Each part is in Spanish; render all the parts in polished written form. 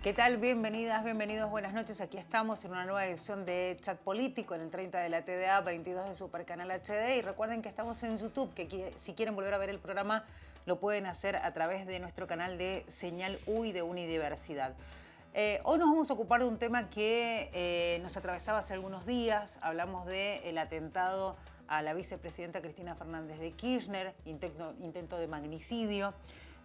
¿Qué tal? Bienvenidas, bienvenidos, buenas noches. Aquí estamos en una nueva edición de Chat Político en el 30 de la TDA, 22 de Supercanal HD. Y recuerden que estamos en YouTube, que si quieren volver a ver el programa lo pueden hacer a través de nuestro canal de Señal U y de Unidiversidad. Hoy nos vamos a ocupar de un tema que nos atravesaba hace algunos días. Hablamos del atentado a la vicepresidenta Cristina Fernández de Kirchner, intento de magnicidio.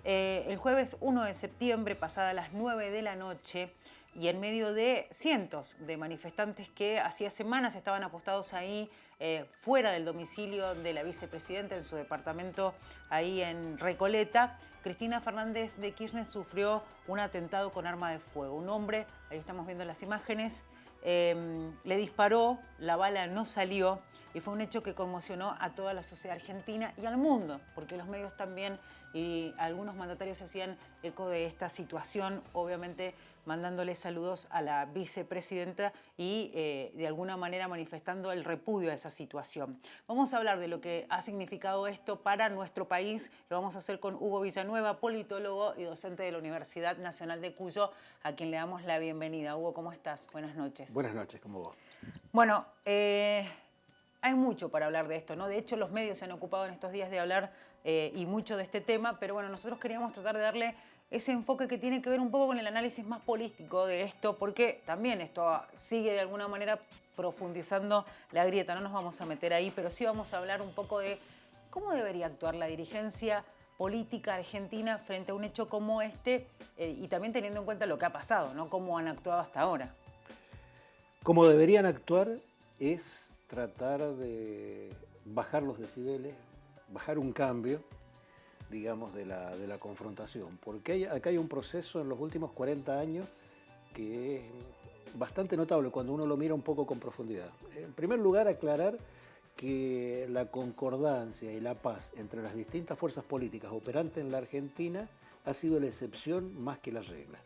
El jueves 1 de septiembre, pasadas las 9 de la noche, y en medio de cientos de manifestantes que hacía semanas estaban apostados ahí fuera del domicilio de la vicepresidenta en su departamento ahí en Recoleta, Cristina Fernández de Kirchner sufrió un atentado con arma de fuego. Un hombre, ahí estamos viendo las imágenes, le disparó, la bala no salió y fue un hecho que conmocionó a toda la sociedad argentina y al mundo, porque los medios también y algunos mandatarios se hacían eco de esta situación, obviamente mandándole saludos a la vicepresidenta y de alguna manera manifestando el repudio a esa situación. Vamos a hablar de lo que ha significado esto para nuestro país. Lo vamos a hacer con Hugo Villanueva, politólogo y docente de la Universidad Nacional de Cuyo, a quien le damos la bienvenida. Hugo, ¿cómo estás? Buenas noches. Buenas noches, ¿cómo va? Bueno, hay mucho para hablar de esto, ¿no? De hecho, los medios se han ocupado en estos días de hablar y mucho de este tema, pero bueno, nosotros queríamos tratar de darle ese enfoque que tiene que ver un poco con el análisis más político de esto, porque también esto sigue de alguna manera profundizando la grieta. No nos vamos a meter ahí, pero sí vamos a hablar un poco de cómo debería actuar la dirigencia política argentina frente a un hecho como este y también teniendo en cuenta lo que ha pasado, ¿no? Cómo han actuado hasta ahora. Como deberían actuar es tratar de bajar los decibeles, bajar un cambio, digamos, de la confrontación. Porque acá hay un proceso en los últimos 40 años que es bastante notable cuando uno lo mira un poco con profundidad. En primer lugar, aclarar que la concordancia y la paz entre las distintas fuerzas políticas operantes en la Argentina ha sido la excepción más que la regla.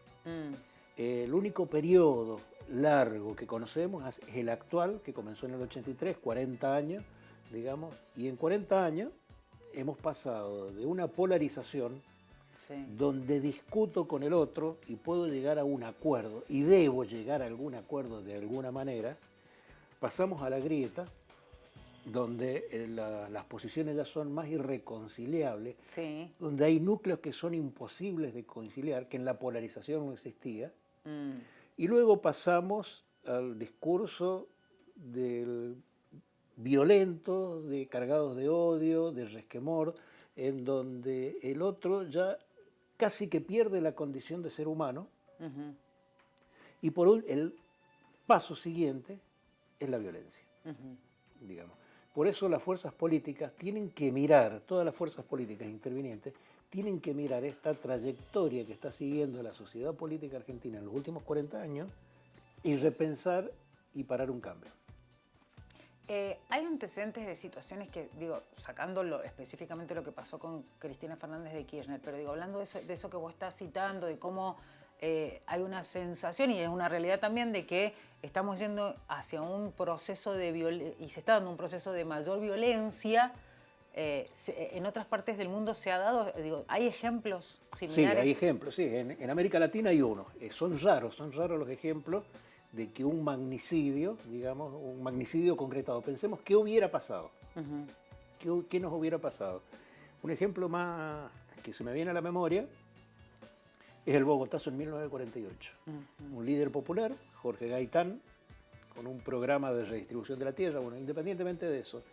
El único periodo largo que conocemos es el actual, que comenzó en el 83, 40 años, digamos, y en 40 años hemos pasado de una polarización donde discuto con el otro y puedo llegar a un acuerdo, y debo llegar a algún acuerdo de alguna manera, pasamos a la grieta, donde las posiciones ya son más irreconciliables, donde hay núcleos que son imposibles de conciliar, que en la polarización no existía, y luego pasamos al discurso del violento, de cargados de odio, de resquemor, en donde el otro ya casi que pierde la condición de ser humano, y por el paso siguiente es la violencia, digamos. Por eso las fuerzas políticas tienen que mirar, todas las fuerzas políticas intervinientes, tienen que mirar esta trayectoria que está siguiendo la sociedad política argentina en los últimos 40 años y repensar y parar un cambio. Hay antecedentes de situaciones que, digo, sacando específicamente lo que pasó con Cristina Fernández de Kirchner, pero digo, hablando de eso que vos estás citando, de cómo hay una sensación y es una realidad también de que estamos yendo hacia un proceso de y se está dando un proceso de mayor violencia. En otras partes del mundo se ha dado, digo, ¿hay ejemplos similares? Sí, hay ejemplos, sí. En América Latina hay uno. Son raros los ejemplos de que un magnicidio, digamos, un magnicidio concretado. Pensemos qué hubiera pasado, qué nos hubiera pasado. Un ejemplo más que se me viene a la memoria es el Bogotazo en 1948. Un líder popular, Jorge Gaitán, con un programa de redistribución de la tierra, bueno, independientemente de eso,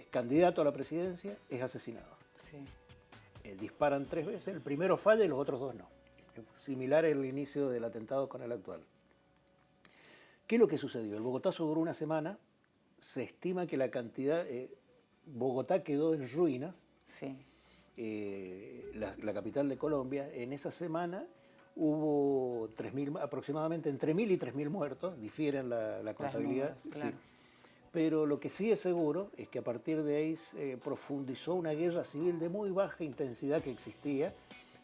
candidato a la presidencia, es asesinado. Disparan 3 veces, el primero falla y los otros 2 no. Similar al inicio del atentado con el actual. ¿Qué es lo que sucedió? El Bogotazo duró una semana, se estima que la cantidad... Bogotá quedó en ruinas, la capital de Colombia. En esa semana hubo aproximadamente entre 1.000 y 3.000 muertos, difieren la contabilidad. Números, claro. Pero lo que sí es seguro es que a partir de ahí se profundizó una guerra civil de muy baja intensidad que existía,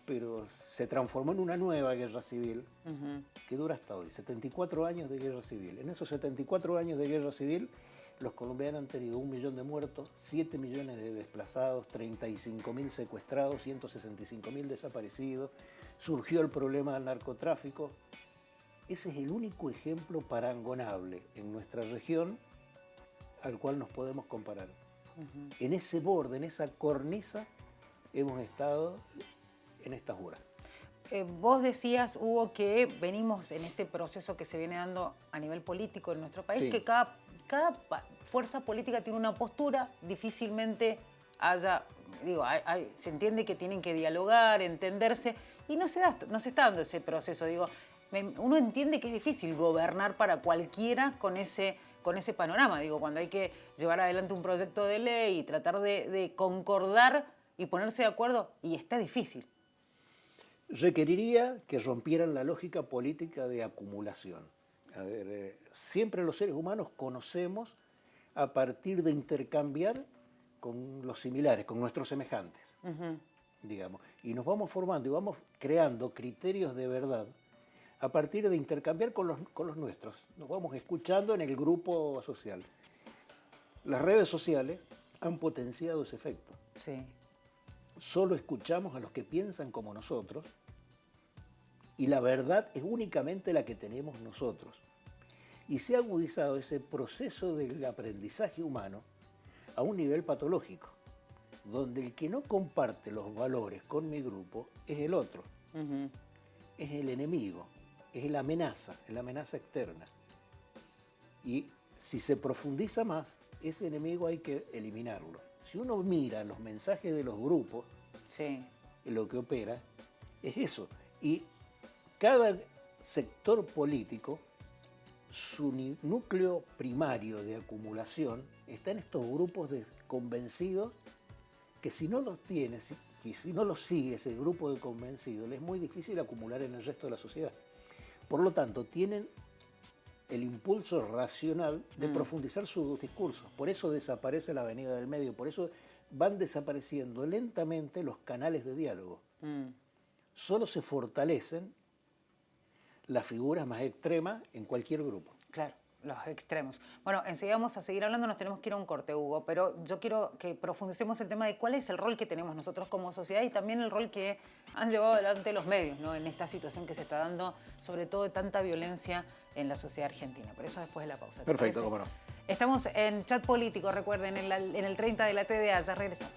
pero se transformó en una nueva guerra civil que dura hasta hoy, 74 años de guerra civil. En esos 74 años de guerra civil, los colombianos han tenido 1 millón de muertos, 7 millones de desplazados, 35.000 secuestrados, 165.000 desaparecidos. Surgió el problema del narcotráfico. Ese es el único ejemplo parangonable en nuestra región al cual nos podemos comparar. En ese borde, en esa cornisa, hemos estado en estas horas. Vos decías, Hugo, que venimos en este proceso que se viene dando a nivel político en nuestro país, Sí. que cada fuerza política tiene una postura, difícilmente haya, digo, se entiende que tienen que dialogar, entenderse, y no se está dando ese proceso. Digo, uno entiende que es difícil gobernar para cualquiera con ese panorama. Digo, cuando hay que llevar adelante un proyecto de ley y tratar de concordar y ponerse de acuerdo, y está difícil. Requeriría que rompieran la lógica política de acumulación. A ver, siempre los seres humanos conocemos a partir de intercambiar con los similares, con nuestros semejantes, digamos. Y nos vamos formando y vamos creando criterios de verdad a partir de intercambiar con los nuestros. Nos vamos escuchando en el grupo social. Las redes sociales han potenciado ese efecto. Sí. Solo escuchamos a los que piensan como nosotros y la verdad es únicamente la que tenemos nosotros. Y se ha agudizado ese proceso del aprendizaje humano a un nivel patológico, donde el que no comparte los valores con mi grupo es el otro, es el enemigo, es la amenaza externa. Y si se profundiza más, ese enemigo hay que eliminarlo. Si uno mira los mensajes de los grupos, Sí. lo que opera es eso. Y cada sector político, su núcleo primario de acumulación está en estos grupos de convencidos que si no los tiene, y si no los sigue ese grupo de convencidos, les es muy difícil acumular en el resto de la sociedad. Por lo tanto, tienen el impulso racional de profundizar sus discursos. Por eso desaparece la avenida del medio, por eso van desapareciendo lentamente los canales de diálogo. Solo se fortalecen las figuras más extremas en cualquier grupo. Claro, los extremos. Bueno, enseguida vamos a seguir hablando, nos tenemos que ir a un corte, Hugo, pero yo quiero que profundicemos el tema de cuál es el rol que tenemos nosotros como sociedad y también el rol que han llevado adelante los medios, ¿no?, en esta situación que se está dando, sobre todo de tanta violencia en la sociedad argentina. Pero eso después de la pausa. Perfecto, cómo no. Estamos en Chat Político, recuerden, en el 30 de la TDA, ya regresamos.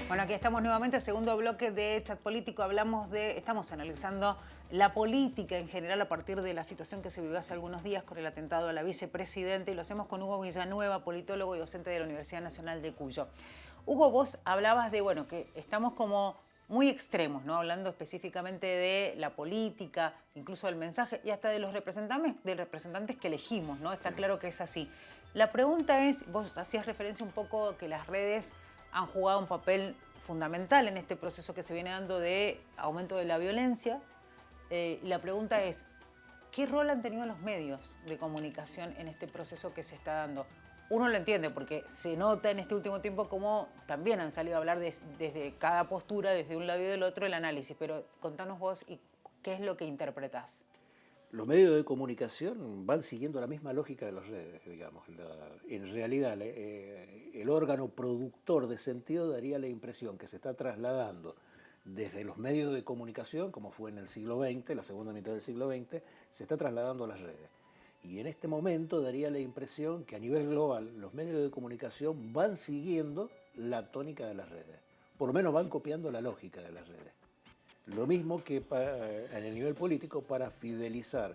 Bueno, aquí estamos nuevamente, segundo bloque de Chat Político. Estamos analizando la política en general a partir de la situación que se vivió hace algunos días con el atentado a la vicepresidenta y lo hacemos con Hugo Villanueva, politólogo y docente de la Universidad Nacional de Cuyo. Hugo, vos hablabas de, bueno, que estamos como muy extremos, ¿no? Hablando específicamente de la política, incluso del mensaje y hasta de los representantes que elegimos, ¿no? Está claro que es así. La pregunta es, vos hacías referencia un poco que las redes han jugado un papel fundamental en este proceso que se viene dando de aumento de la violencia. La pregunta es, ¿qué rol han tenido los medios de comunicación en este proceso que se está dando? Uno lo entiende porque se nota en este último tiempo cómo también han salido a hablar desde cada postura, desde un lado y del otro, el análisis. Pero contanos vos y qué es lo que interpretás. Los medios de comunicación van siguiendo la misma lógica de las redes, digamos. En realidad, el órgano productor de sentido daría la impresión que se está trasladando desde los medios de comunicación, como fue en el siglo XX, la segunda mitad del siglo XX, se está trasladando a las redes. Y en este momento daría la impresión que a nivel global los medios de comunicación van siguiendo la tónica de las redes. Por lo menos van copiando la lógica de las redes. Lo mismo que en el nivel político, para fidelizar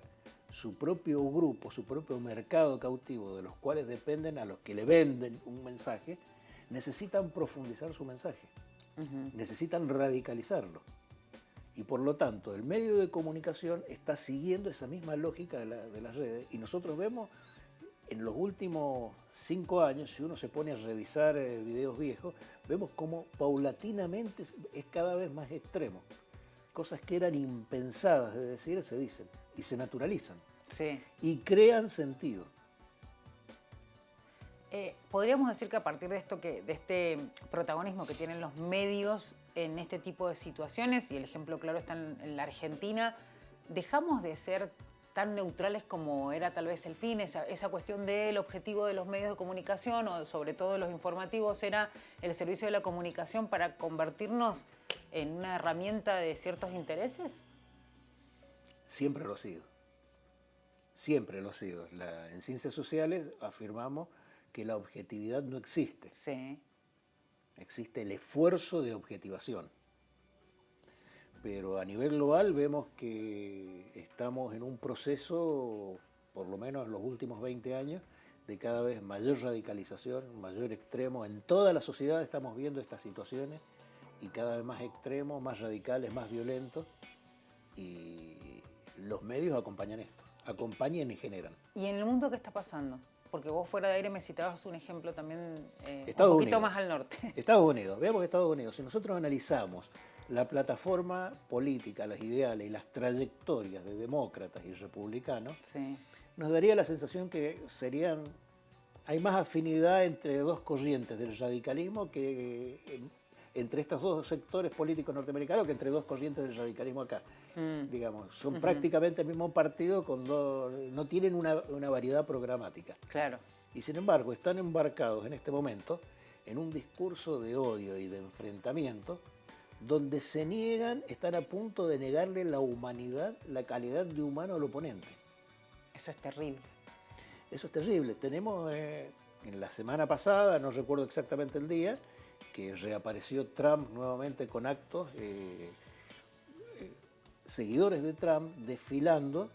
su propio grupo, su propio mercado cautivo, de los cuales dependen, a los que le venden un mensaje, necesitan profundizar su mensaje, necesitan radicalizarlo. Y por lo tanto, el medio de comunicación está siguiendo esa misma lógica de las redes. Y nosotros vemos en los últimos 5 años, si uno se pone a revisar videos viejos, vemos cómo paulatinamente es cada vez más extremo. Cosas que eran impensadas de decir se dicen y se naturalizan. Sí. Y crean sentido. podríamos decir que a partir de esto, de este protagonismo que tienen los medios en este tipo de situaciones, y el ejemplo claro está en la Argentina, dejamos de ser tan neutrales como era tal vez el fin, esa cuestión del objetivo de los medios de comunicación o sobre todo de los informativos era el servicio de la comunicación para convertirnos en una herramienta de ciertos intereses. Siempre lo ha sido. Siempre lo ha sido. En ciencias sociales afirmamos que la objetividad no existe. Sí. Existe el esfuerzo de objetivación. Pero a nivel global vemos que estamos en un proceso, por lo menos en los últimos 20 años, de cada vez mayor radicalización, mayor extremo. En toda la sociedad estamos viendo estas situaciones y cada vez más extremos, más radicales, más violentos. Y los medios acompañan esto, acompañan y generan. ¿Y en el mundo qué está pasando? Porque vos fuera de aire me citabas un ejemplo también un Estados poquito Unidos. Más al norte. Estados Unidos, veamos Estados Unidos. Si nosotros analizamos la plataforma política, los ideales y las trayectorias de demócratas y republicanos, Sí. nos daría la sensación que hay más afinidad entre dos corrientes del radicalismo que entre estos dos sectores políticos norteamericanos que entre dos corrientes del radicalismo acá. Digamos, son prácticamente el mismo partido, no tienen una variedad programática. Claro. Y sin embargo están embarcados en este momento en un discurso de odio y de enfrentamiento donde están a punto de negarle la humanidad, la calidad de humano al oponente. Eso es terrible. Eso es terrible. Tenemos en la semana pasada, no recuerdo exactamente el día, que reapareció Trump nuevamente con actos, seguidores de Trump desfilando,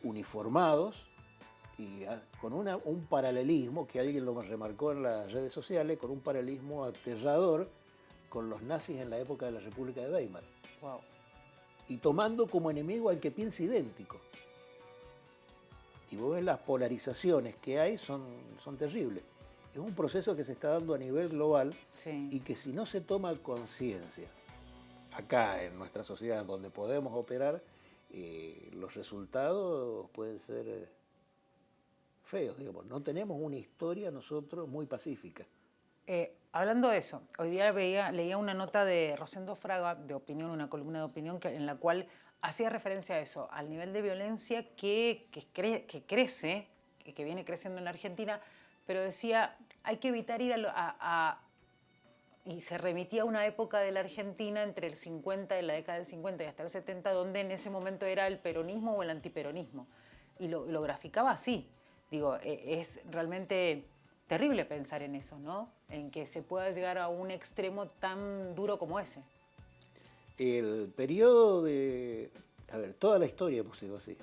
uniformados, y con un paralelismo, que alguien lo remarcó en las redes sociales, con un paralelismo aterrador con los nazis en la época de la República de Weimar. Wow. Y tomando como enemigo al que piensa idéntico. Y vos ves las polarizaciones que hay, son terribles. Es un proceso que se está dando a nivel global, Sí. y que si no se toma conciencia, acá en nuestra sociedad donde podemos operar, los resultados pueden ser feos, digamos. No tenemos una historia nosotros muy pacífica. Hablando de eso, hoy día leía una nota de Rosendo Fraga de Opinión, una columna de Opinión, en la cual hacía referencia a eso, al nivel de violencia que crece, que viene creciendo en la Argentina, pero decía, hay que evitar ir y se remitía a una época de la Argentina entre el 50, de la década del 50 y hasta el 70, donde en ese momento era el peronismo o el antiperonismo. Y lo graficaba así. Digo, es realmente terrible pensar en eso, ¿no? En que se pueda llegar a un extremo tan duro como ese. El periodo toda la historia hemos sido así.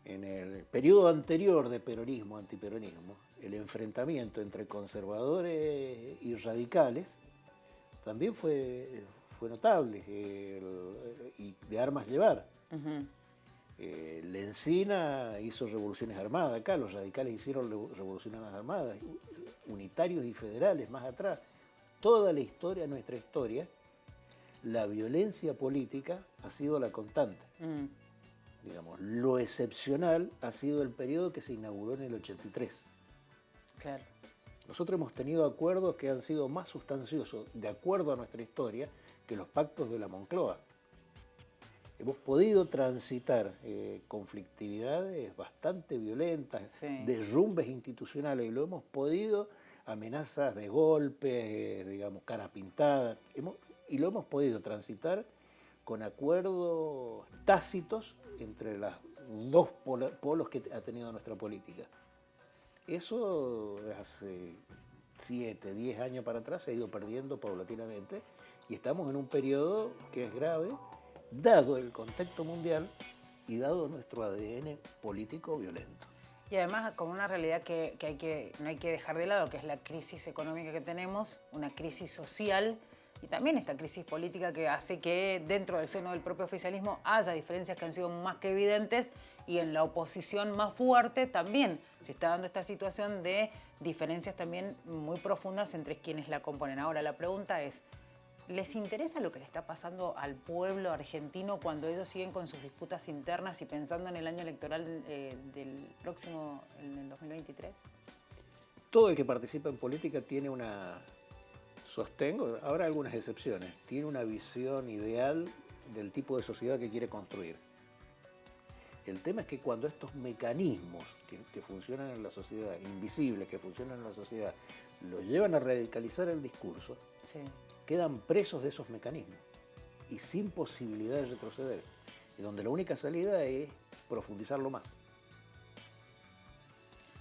En el periodo anterior de peronismo, antiperonismo, el enfrentamiento entre conservadores y radicales también fue notable, y de armas llevar. Lencina hizo revoluciones armadas acá, los radicales hicieron revoluciones armadas, unitarios y federales más atrás. Toda la historia, nuestra historia, la violencia política ha sido la constante. Digamos, lo excepcional ha sido el periodo que se inauguró en el 83. Claro. Nosotros hemos tenido acuerdos que han sido más sustanciosos, de acuerdo a nuestra historia, que los pactos de la Moncloa. Hemos podido transitar conflictividades bastante violentas, Sí. derrumbes institucionales, y lo hemos podido, amenazas de golpes, digamos, cara pintada, y lo hemos podido transitar con acuerdos tácitos entre los dos polos que ha tenido nuestra política. Eso hace 7, 10 años para atrás se ha ido perdiendo paulatinamente, y estamos en un periodo que es grave, dado el contexto mundial y dado nuestro ADN político violento. Y además con una realidad que no hay que dejar de lado, que es la crisis económica que tenemos, una crisis social y también esta crisis política que hace que dentro del seno del propio oficialismo haya diferencias que han sido más que evidentes, y en la oposición más fuerte también se está dando esta situación de diferencias también muy profundas entre quienes la componen. Ahora la pregunta es, ¿les interesa lo que le está pasando al pueblo argentino cuando ellos siguen con sus disputas internas y pensando en el año electoral del próximo, en el 2023? todo el que participa en política tiene sostengo, habrá algunas excepciones, tiene una visión ideal del tipo de sociedad que quiere construir. El tema es que cuando estos mecanismos que funcionan en la sociedad, invisibles que funcionan en la sociedad, los llevan a radicalizar el discurso, Sí. quedan presos de esos mecanismos y sin posibilidad de retroceder. Y donde la única salida es profundizarlo más.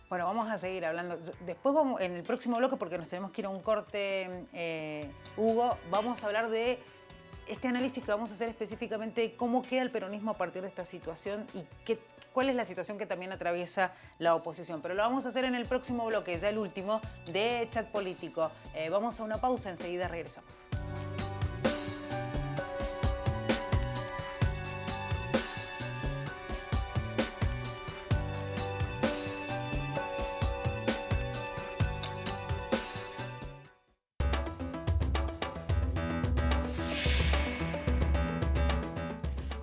Bueno, vamos a seguir hablando. Después vamos, en el próximo bloque, porque nos tenemos que ir a un corte, Hugo, vamos a hablar de este análisis que vamos a hacer específicamente de cómo queda el peronismo a partir de esta situación y cuál es la situación que también atraviesa la oposición. Pero lo vamos a hacer en el próximo bloque, ya el último, de Chat Político. Vamos a una pausa, enseguida regresamos.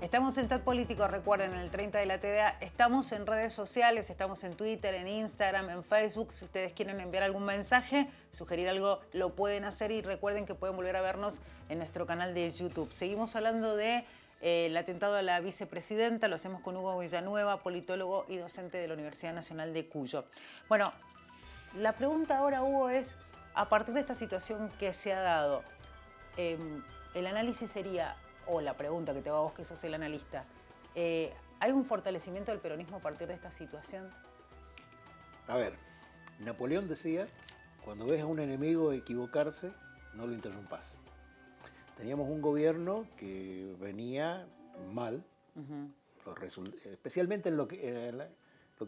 Estamos en Chat Político, recuerden, en el 30 de la TDA. Estamos en redes sociales, estamos en Twitter, en Instagram, en Facebook. Si ustedes quieren enviar algún mensaje, sugerir algo, lo pueden hacer. Y recuerden que pueden volver a vernos en nuestro canal de YouTube. Seguimos hablando de el atentado a la vicepresidenta. Lo hacemos con Hugo Villanueva, politólogo y docente de la Universidad Nacional de Cuyo. Bueno, la pregunta ahora, Hugo, es, a partir de esta situación que se ha dado, el análisis sería, o la pregunta que te hago a vos, que sos el analista, ¿hay un fortalecimiento del peronismo a partir de esta situación? A ver, Napoleón decía, cuando ves a un enemigo equivocarse, no lo interrumpas. Teníamos un gobierno que venía mal, especialmente en lo que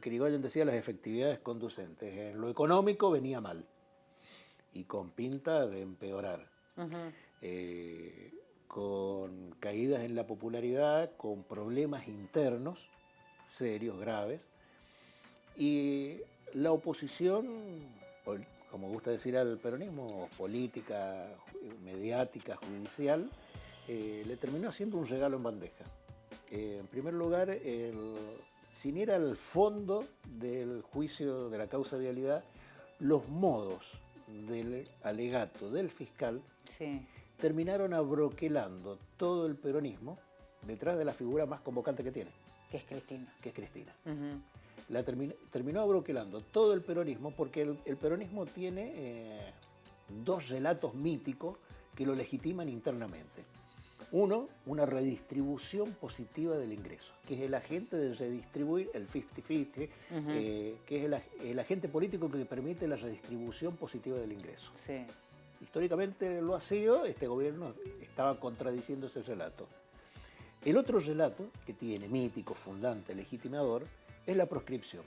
Irigoyen decía, las efectividades conducentes. En lo económico venía mal y con pinta de empeorar. Con caídas en la popularidad, con problemas internos serios, graves, y la oposición, como gusta decir al peronismo, política, mediática, judicial, le terminó haciendo un regalo en bandeja. En primer lugar, sin ir al fondo del juicio de la causa vialidad, los modos del alegato del fiscal Sí. terminaron abroquelando todo el peronismo detrás de la figura más convocante que tiene, Que es Cristina. que es Cristina. Terminó abroquelando todo el peronismo porque el peronismo tiene dos relatos míticos que lo legitiman internamente. Uno, una redistribución positiva del ingreso, que es el agente de redistribuir, el 50-50, que es el agente político que permite la redistribución positiva del ingreso. Sí. Históricamente lo ha sido, este gobierno estaba contradiciendo ese relato. El otro relato que tiene, mítico, fundante, legitimador, es la proscripción,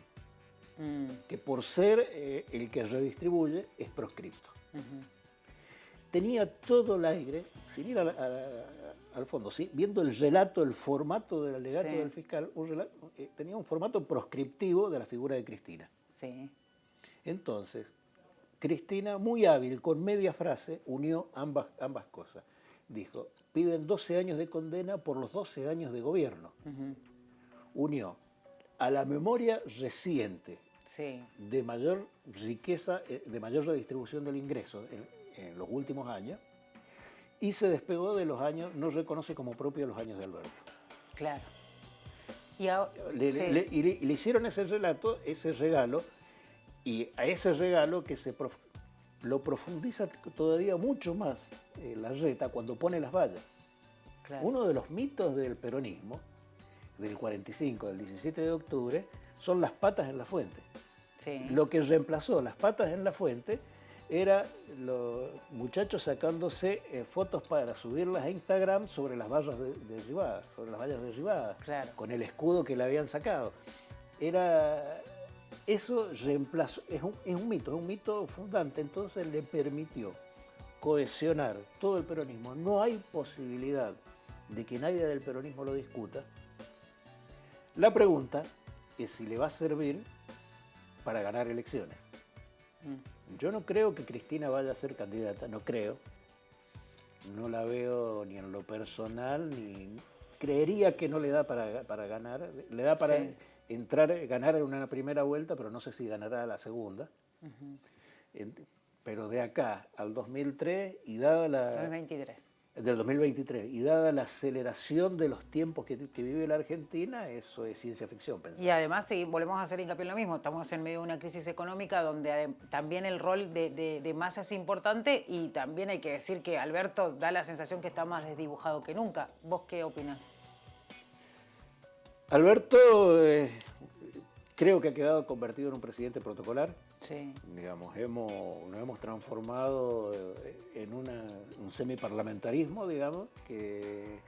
que por ser el que redistribuye es proscripto. Tenía todo el aire, sin ir al fondo, ¿sí? Viendo el relato, el formato del alegato del fiscal, tenía un formato proscriptivo de la figura de Cristina. Sí. Entonces, Cristina, muy hábil, con media frase, unió ambas cosas. Dijo, piden 12 años de condena por los 12 años de gobierno. Unió a la memoria reciente de mayor riqueza, de mayor redistribución del ingreso en los últimos años, y se despegó de los años, no reconoce como propio los años de Alberto. Claro. Y ahora, le hicieron ese relato, ese regalo, y a ese regalo que lo profundiza todavía mucho más Larreta cuando pone las vallas. Claro. Uno de los mitos del peronismo, del 45, del 17 de octubre, son las patas en la fuente. Sí. Lo que reemplazó las patas en la fuente era los muchachos sacándose fotos para subirlas a Instagram sobre las vallas derribadas, Claro. con el escudo que le habían sacado. Eso reemplazó, es un mito fundante, entonces le permitió cohesionar todo el peronismo. No hay posibilidad de que nadie del peronismo lo discuta. La pregunta es si le va a servir para ganar elecciones. Yo no creo que Cristina vaya a ser candidata, no creo. No la veo ni en lo personal, ni creería que no le da para ganar. Le da para ganar en una primera vuelta, pero no sé si ganará la segunda. Pero de acá al 2003 y dada la... 2023. Del 2023, y dada la aceleración de los tiempos que vive la Argentina, eso es ciencia ficción. Pensar. Y además, si volvemos a hacer hincapié en lo mismo, estamos en medio de una crisis económica donde también el rol de Massa es importante, y también hay que decir que Alberto da la sensación que está más desdibujado que nunca. ¿Vos qué opinás? Alberto creo que ha quedado convertido en un presidente protocolar. Sí. Digamos, nos hemos transformado en un semiparlamentarismo, digamos, que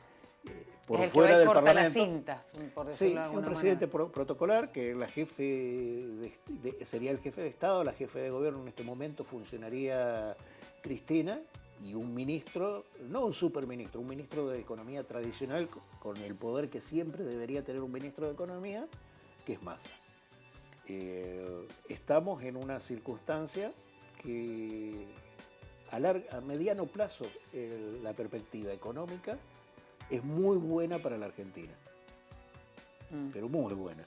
por es el fuera que va y del corta Parlamento. las cintas, por decirlo Sí, de alguna un presidente manera. protocolar, que la sería el jefe de Estado, la jefe de gobierno en este momento funcionaría Cristina, y un ministro, no un superministro, un ministro de Economía tradicional con el poder que siempre debería tener un ministro de Economía, que es Massa. Estamos en una circunstancia que a mediano plazo la perspectiva económica es muy buena para la Argentina, pero muy buena.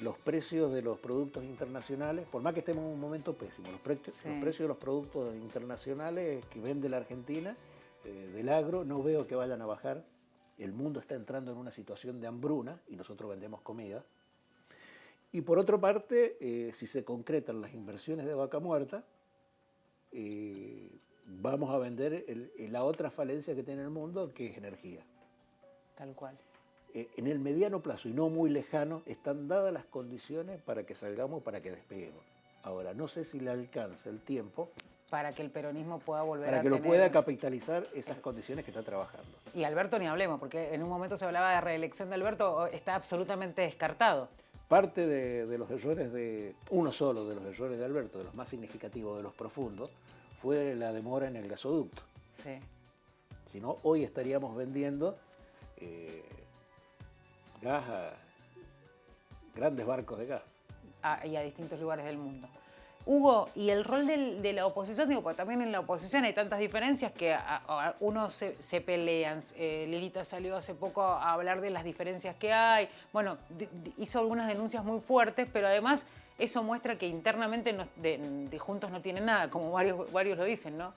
Los precios de los productos internacionales, por más que estemos en un momento pésimo, los precios de los productos internacionales que vende la Argentina, del agro, no veo que vayan a bajar. El mundo está entrando en una situación de hambruna y nosotros vendemos comida. Y por otra parte, si se concretan las inversiones de Vaca Muerta, vamos a vender la otra falencia que tiene el mundo, que es energía. Tal cual. En el mediano plazo y no muy lejano están dadas las condiciones para que salgamos, para que despeguemos. Ahora, no sé si le alcanza el tiempo para que el peronismo pueda volver para a que tener... lo pueda capitalizar esas condiciones que está trabajando. Y Alberto ni hablemos, porque en un momento se hablaba de reelección de Alberto, está absolutamente descartado. Parte de los errores uno solo de los errores de Alberto, de los más significativos, de los profundos, fue la demora en el gasoducto. Sí. Si no, hoy estaríamos vendiendo gas a grandes barcos de gas. Y a distintos lugares del mundo. Hugo, y el rol de la oposición, digo, porque también en la oposición hay tantas diferencias que unos se pelean. Lilita salió hace poco a hablar de las diferencias que hay. Bueno, hizo algunas denuncias muy fuertes, pero además eso muestra que internamente de Juntos no tienen nada, como varios lo dicen, ¿no?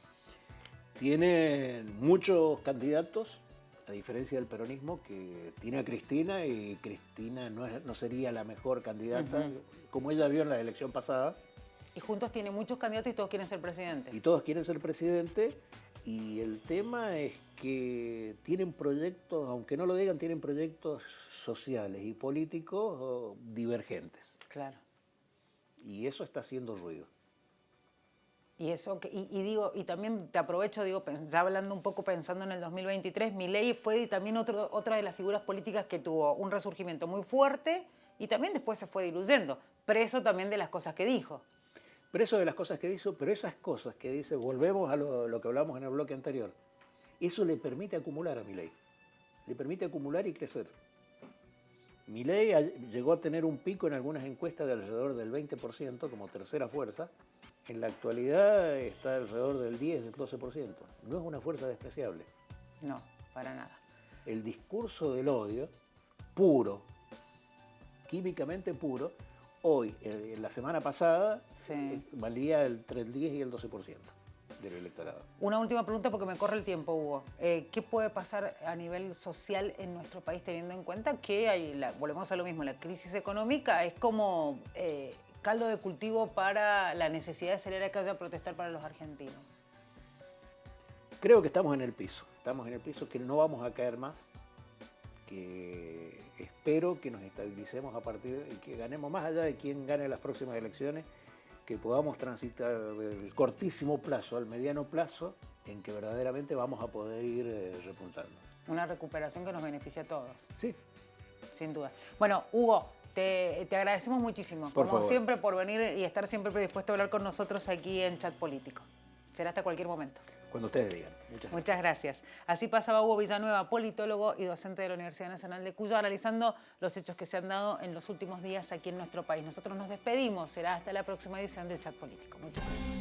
Tienen muchos candidatos, a diferencia del peronismo, que tiene a Cristina, y Cristina no sería la mejor candidata, como ella vio en la elección pasada. Y Juntos tiene muchos candidatos y todos quieren ser presidentes. Y todos quieren ser presidente, y el tema es que tienen proyectos, aunque no lo digan, tienen proyectos sociales y políticos divergentes. Claro. Y eso está haciendo ruido. Y eso, y también te aprovecho, digo, ya hablando un poco pensando en el 2023, Milei fue también otra de las figuras políticas que tuvo un resurgimiento muy fuerte y también después se fue diluyendo, preso también de las cosas que dijo. Preso de las cosas que hizo, pero esas cosas que dice, volvemos a lo que hablamos en el bloque anterior, eso le permite acumular a Milei, le permite acumular y crecer. Milei llegó a tener un pico en algunas encuestas de alrededor del 20% como tercera fuerza. En la actualidad está alrededor del 10, del 12%. No es una fuerza despreciable. No, para nada. El discurso del odio, puro, químicamente puro, hoy, en la semana pasada, valía entre el 10 y el 12% del electorado. Una última pregunta porque me corre el tiempo, Hugo. ¿Qué puede pasar a nivel social en nuestro país teniendo en cuenta que volvemos a lo mismo, la crisis económica es como caldo de cultivo para la necesidad de salir a la calle a protestar para los argentinos? Creo que estamos en el piso, que no vamos a caer más, que espero que nos estabilicemos a partir y que ganemos más allá de quién gane las próximas elecciones, que podamos transitar del cortísimo plazo al mediano plazo en que verdaderamente vamos a poder ir repuntando. Una recuperación que nos beneficia a todos. Sí. Sin duda. Bueno, Hugo, te agradecemos muchísimo, como siempre, por venir y estar siempre predispuesto a hablar con nosotros aquí en Chat Político. Será hasta cualquier momento. Cuando ustedes digan. Muchas gracias. Así pasaba Hugo Villanueva, politólogo y docente de la Universidad Nacional de Cuyo, analizando los hechos que se han dado en los últimos días aquí en nuestro país. Nosotros nos despedimos. Será hasta la próxima edición de Chat Político. Muchas gracias.